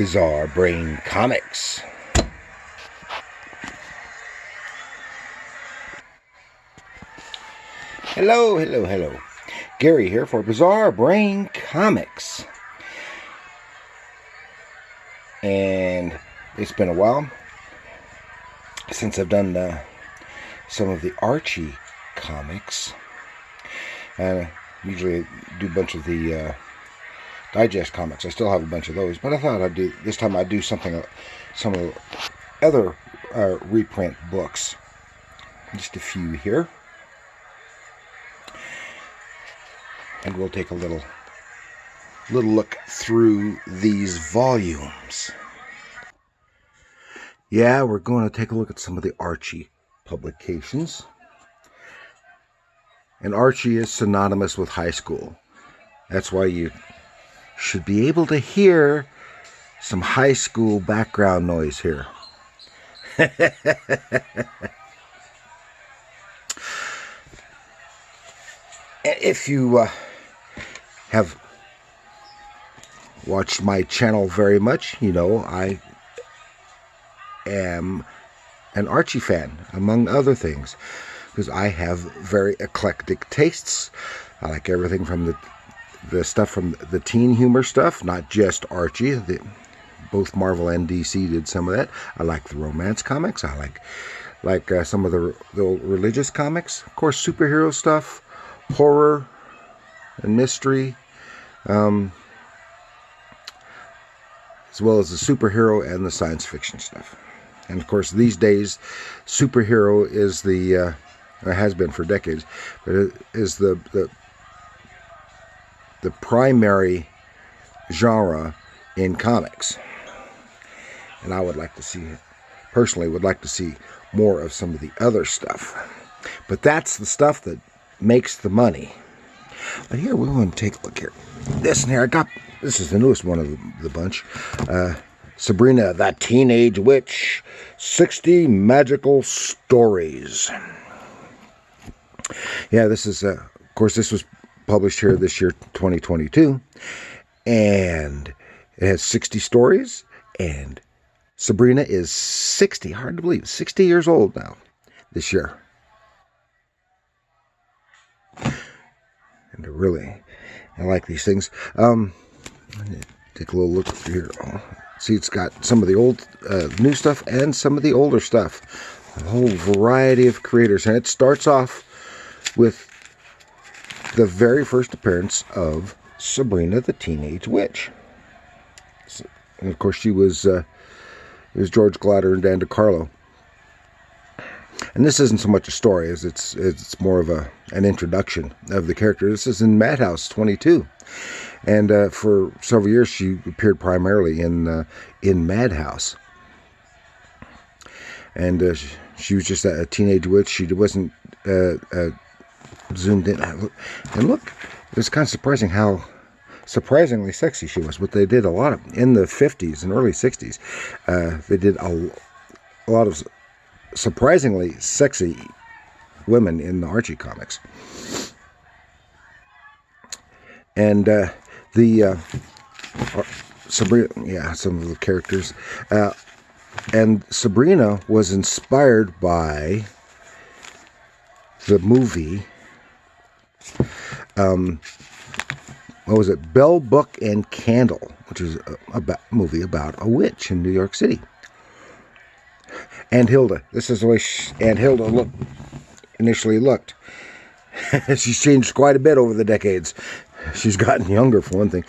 Bizarre Brain Comics. Hello. Gary here for Bizarre Brain Comics. And it's been a while since I've done some of the Archie comics. Usually I do a bunch of the digest comics. I still have a bunch of those, but I thought this time I'd do some of the other reprint books. Just a few here. And we'll take a little look through these volumes. Yeah, we're going to take a look at some of the Archie publications. And Archie is synonymous with high school. That's why you should be able to hear some high school background noise here. If you have watched my channel very much, you know I am an Archie fan, among other things, because I have very eclectic tastes. I like everything from the stuff from the teen humor stuff, not just Archie. Both Marvel and DC did some of that. I like the romance comics. I like some of the old religious comics. Of course, superhero stuff, horror and mystery, as well as the superhero and the science fiction stuff. And of course, these days, superhero is it has been for decades, but it is the primary genre in comics. And I personally would like to see more of some of the other stuff. But that's the stuff that makes the money. But here, we want to take a look here. This is the newest one of the bunch. Sabrina, the Teenage Witch, 60 Magical Stories. Yeah, this is, of course, this was published here this year, 2022. And it has 60 stories. And Sabrina is 60, hard to believe, 60 years old now this year. And I like these things. Take a little look through here. See, it's got some of the old, new stuff and some of the older stuff. A whole variety of creators. And it starts off with the very first appearance of Sabrina, the Teenage Witch. And of course, it was George Glatter and Dan DeCarlo. And this isn't so much a story as it's more of an introduction of the character. This is in Madhouse 22, and for several years she appeared primarily in Madhouse. And she was just a teenage witch. She wasn't zoomed in. And look, it was kind of surprising how surprisingly sexy she was. What they did a lot of in the 50s and early 60s, they did a lot of surprisingly sexy women in the Archie comics. And Sabrina, yeah, some of the characters. And Sabrina was inspired by the movie, what was it? Bell, Book, and Candle, which is a movie about a witch in New York City. Aunt Hilda. This is the way Aunt Hilda initially looked. She's changed quite a bit over the decades. She's gotten younger, for one thing.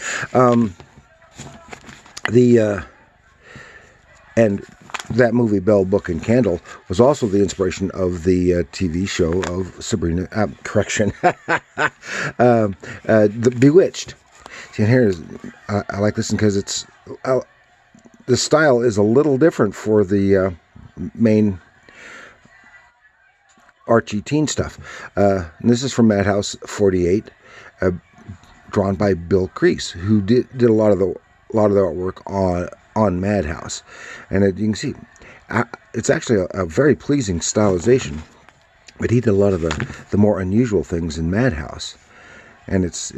And that movie, Bell, Book, and Candle, was also the inspiration of the TV show of Sabrina. The Bewitched. See, and here I like this because it's the style is a little different for the main Archie teen stuff. And this is from Madhouse 48, drawn by Bill Crease, who did a lot of the artwork on Madhouse. And you can see, it's actually a very pleasing stylization. But he did a lot of the more unusual things in Madhouse, and it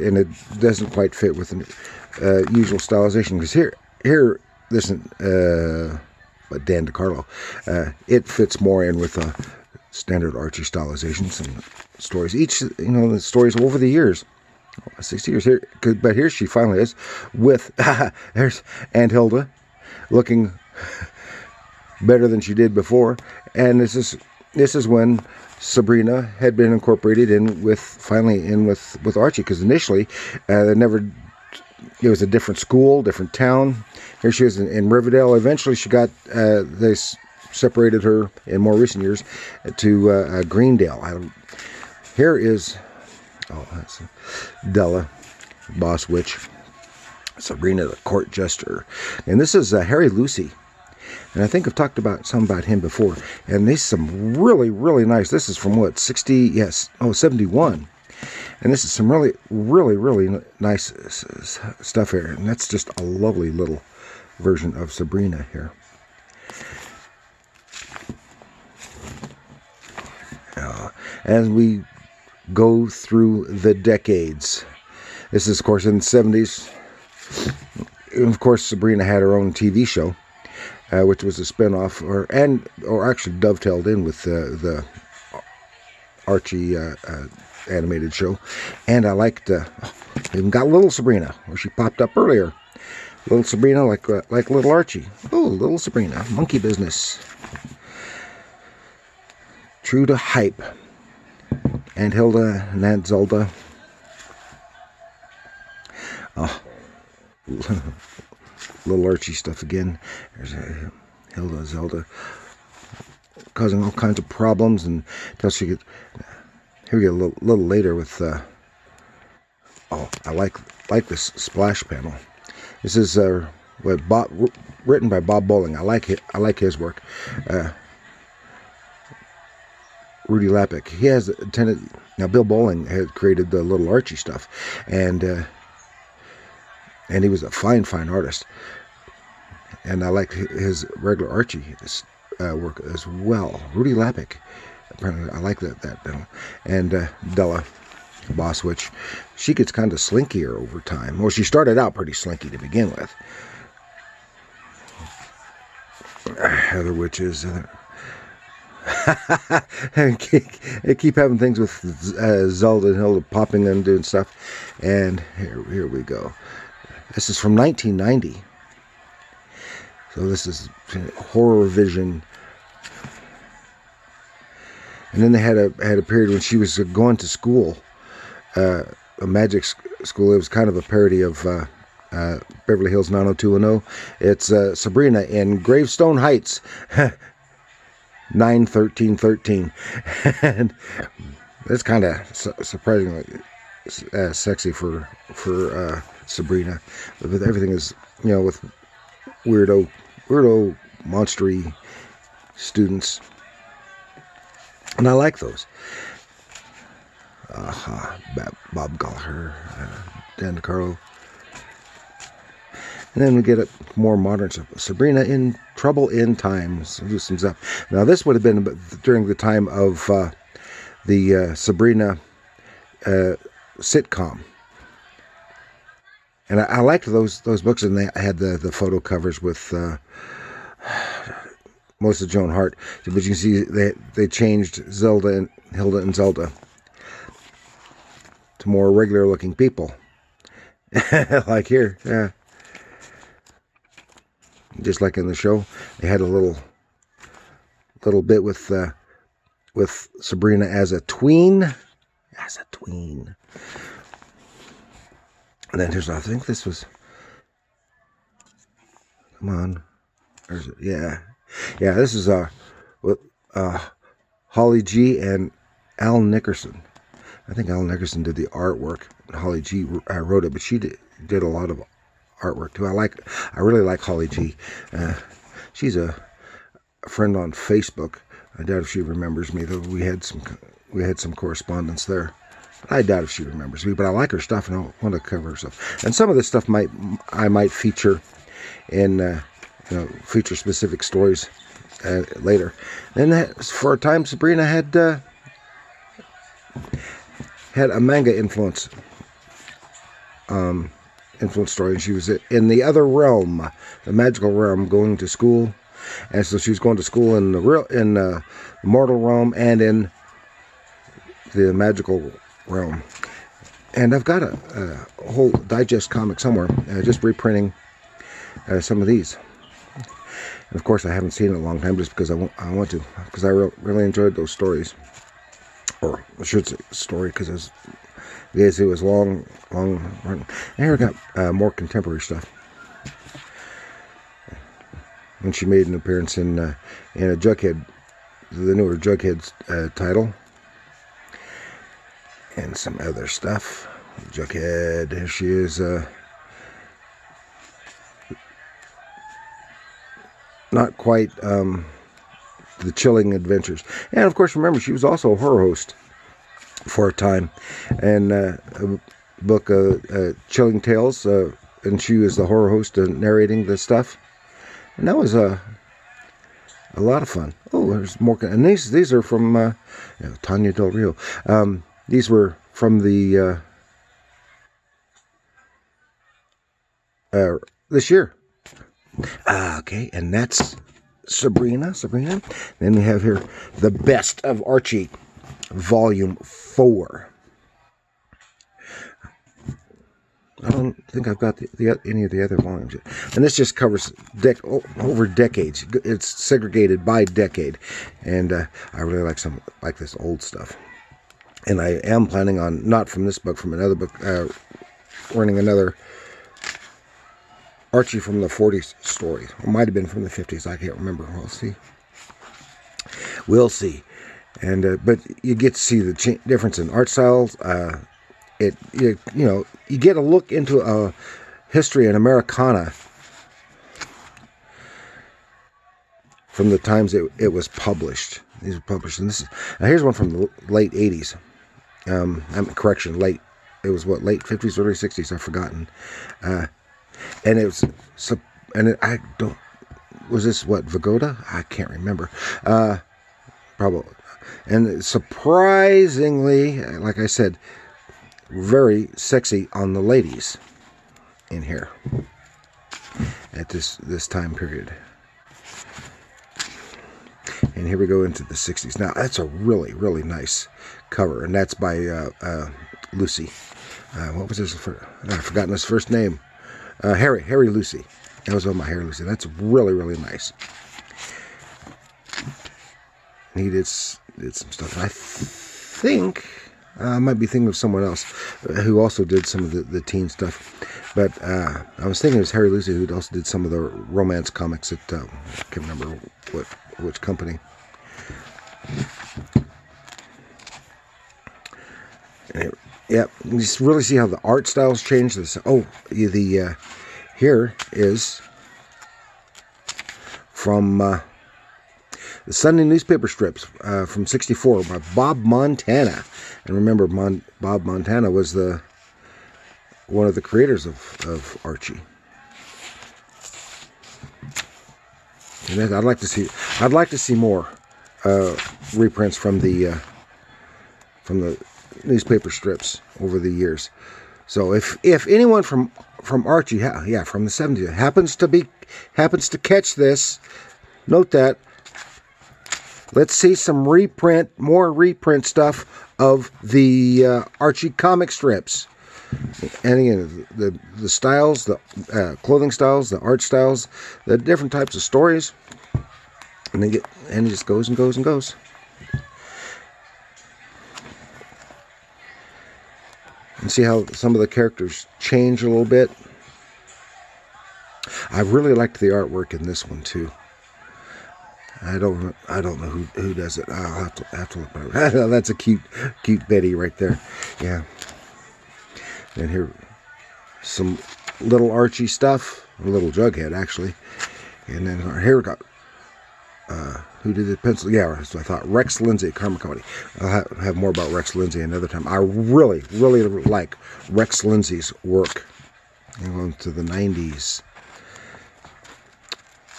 doesn't quite fit with the usual stylization, because here this but Dan DeCarlo, it fits more in with standard Archie stylizations and stories. Each, the stories over the years, 60 years here, but here she finally is with, there's Aunt Hilda looking better than she did before, and this is when Sabrina had been incorporated finally in with Archie, because initially it was a different school, different town. Here she is in Riverdale. Eventually she got, they separated her in more recent years to Greendale. Here is, that's Della, Boss Witch, Sabrina the Court Jester. And this is Harry Lucy. And I think I've talked about him before. And these some really, really nice. This is from what, 71. And this is some really, really, really nice stuff here. And that's just a lovely little version of Sabrina here. As we go through the decades. This is, of course, in the 70s. And of course, Sabrina had her own TV show, which was a spinoff, or actually dovetailed in with the Archie animated show. And I liked, even got Little Sabrina, where she popped up earlier. Little Sabrina, like Little Archie. Oh, Little Sabrina, monkey business. True to hype. Aunt Hilda and Aunt Zelda. Oh, Little Archie stuff again. There's Hilda, Zelda, causing all kinds of problems, and until she gets. Here we get a little later with. I like this splash panel. This is written by Bob Bowling. I like his work. Rudy Lappick. He has attended. Now, Bill Bowling had created the Little Archie stuff, and he was a fine artist. And I like his regular Archie work as well. Rudy Lappick. Apparently, I like that. And Della, Boss Witch, she gets kind of slinkier over time. Well, she started out pretty slinky to begin with. Other witches. And keep having things with Zelda and Hilda popping and doing stuff. And here we go. This is from 1990. So this is Horror Vision. And then they had a period when she was going to school, a magic school. It was kind of a parody of Beverly Hills 90210. It's Sabrina in Gravestone Heights. 9/13/13, and it's kind of surprisingly sexy for Sabrina. But everything is, with weirdo monstery students, and I like those. Bob Gallagher, Dan DeCarlo. And then we get more modern stuff. Sabrina in Trouble in Times. Loosens up. Now, this would have been during the time of the Sabrina sitcom. And I liked those books, and they had the photo covers with most of Joan Hart. But you can see they changed Hilda and Zelda to more regular-looking people. Like here, yeah. Just like in the show, they had a little bit with Sabrina as a tween. And then I think this was. Come on, where's it? Yeah. This is with Holly G and Al Nickerson. I think Al Nickerson did the artwork. Holly G wrote it, but she did a lot of artwork too. I really like Holly G. She's a friend on Facebook. I doubt if she remembers me, though we had some correspondence there. I doubt if she remembers me, but I like her stuff and I want to cover her stuff. And some of this stuff I might feature in feature specific stories later. Then for a time, Sabrina had a manga influence. influence story. And she was in the other realm, the magical realm, going to school. And so she was going to school in the mortal realm and in the magical realm. And I've got a whole digest comic somewhere, just reprinting some of these. And of course, I haven't seen it in a long time, just because I want to, because I really enjoyed those stories. Or I should say story, because it was long run. And here we got more contemporary stuff. When she made an appearance in a Jughead, the newer Jughead title, and some other stuff. Jughead, here she is. Not quite the Chilling Adventures, and of course, remember, she was also a horror host for a time, and a book, Chilling Tales, and she was the horror host narrating the stuff. And that was a lot of fun. Oh, there's more. And these are from Tanya Del Rio. These were from the this year. Okay, and that's Sabrina. Then we have here The Best of Archie, Volume 4. I don't think I've got any of the other volumes yet. And this just covers over decades. It's segregated by decade. And I really like this old stuff. And I am planning on, not from this book, from another book, running another Archie from the 40s story. It might have been from the 50s. I can't remember. We'll see. And but you get to see the difference in art styles. You get a look into a history in Americana from the times it was published. These were published, and here's one from the late 80s. Late. It was late 50s, early 60s. I've forgotten. And it was was this Vigoda? I can't remember. Probably. And surprisingly, like I said, very sexy on the ladies in here at this time period. And here we go into the 60s. Now, that's a really, really nice cover, and that's by Lucy. What was his first? I've forgotten his first name. Harry Lucy. That was on my Harry Lucy. That's really, really nice. And he did some stuff. I think I might be thinking of someone else who also did some of the teen stuff. But I was thinking it was Harry Lucy, who also did some of the romance comics at, I can't remember which company. Anyway, yeah, you just really see how the art styles change. Here is from the Sunday newspaper strips from '64 by Bob Montana. And remember, Bob Montana was one of the creators of Archie. And I'd like to see more reprints from the newspaper strips over the years. So if anyone from Archie, from the 70s happens to catch this, note that. Let's see some more reprint stuff of the Archie comic strips. And again, the styles, the clothing styles, the art styles, the different types of stories, and it just goes and goes and goes. And see how some of the characters change a little bit. I really liked the artwork in this one too. I don't know who does it. I'll have to look at it. That's a cute Betty right there. Yeah. And here, some little Archie stuff, a little Jughead actually. And then here we got who did the pencil? Yeah, so I thought Rex Lindsay, Karma Comedy. I'll have more about Rex Lindsay another time. I really, really like Rex Lindsay's work. Going to the 90s.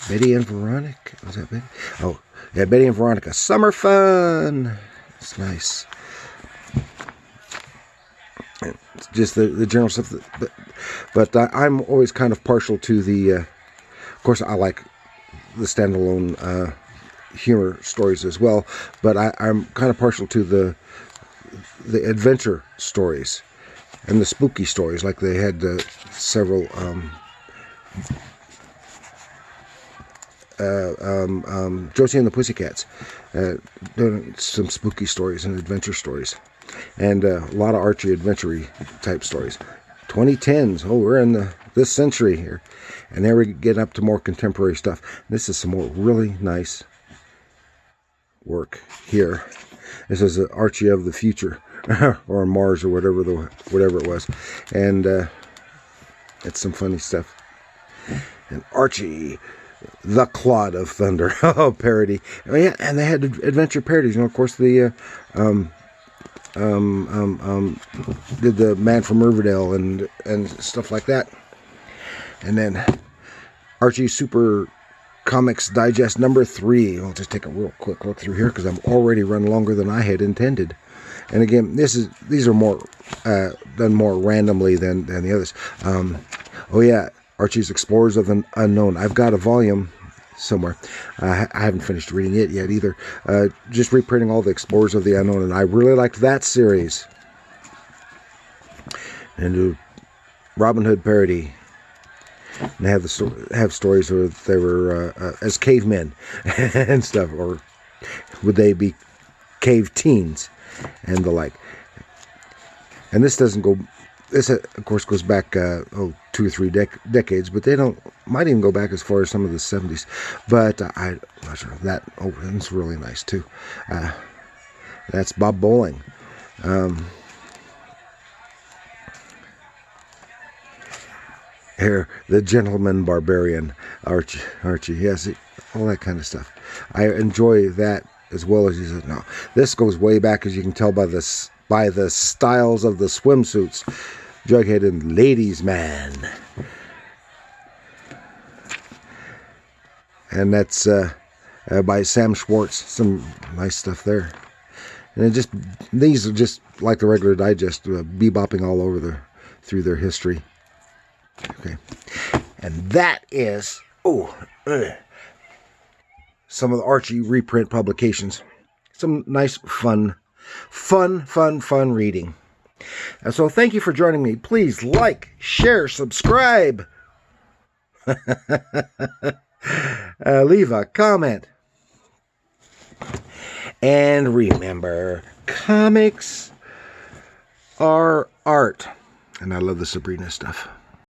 Betty and Veronica. Was that Betty? Oh, yeah, Betty and Veronica. Summer fun. It's nice. It's just the general stuff. But I'm always kind of partial to the, of course, I like the standalone humor stories as well, but I'm kind of partial to the adventure stories and the spooky stories. Like they had several Josie and the Pussycats, doing some spooky stories and adventure stories, and a lot of Archie adventure type stories. 2010s, oh, we're in this century here, and there we get up to more contemporary stuff. This is some more really nice work here. This is Archie of the future, or Mars, or whatever it was, and it's some funny stuff. And Archie, the Clod of Thunder, parody. Oh yeah, and they had adventure parodies. You know, of course, the did the Man from Riverdale and stuff like that. And then Archie Super Comics Digest number 3. I'll just take a real quick look through here because I'm already run longer than I had intended. And again, these are more done more randomly than the others. Oh yeah, Archie's Explorers of the Unknown. I've got a volume somewhere. I haven't finished reading it yet either. Just reprinting all the Explorers of the Unknown, and I really liked that series. And a Robin Hood parody. And they have stories where they were as cavemen and stuff, or would they be cave teens and the like. And this doesn't go. This of course goes back 2 or 3 decades, but they might even go back as far as some of the 70s. But I'm not sure that. Oh, that's really nice too. That's Bob Bowling. Here, the Gentleman Barbarian, Archie, yes, all that kind of stuff. I enjoy that as well as he said. No, this goes way back, as you can tell by the styles of the swimsuits. Jughead and Ladies Man, and that's by Sam Schwartz. Some nice stuff there. And these are just like the regular digest, bebopping all over through their history. Okay, and that is some of the Archie reprint publications. Some nice, fun reading. And so thank you for joining me. Please like, share, subscribe. Leave a comment. And remember, comics are art. And I love the Sabrina stuff.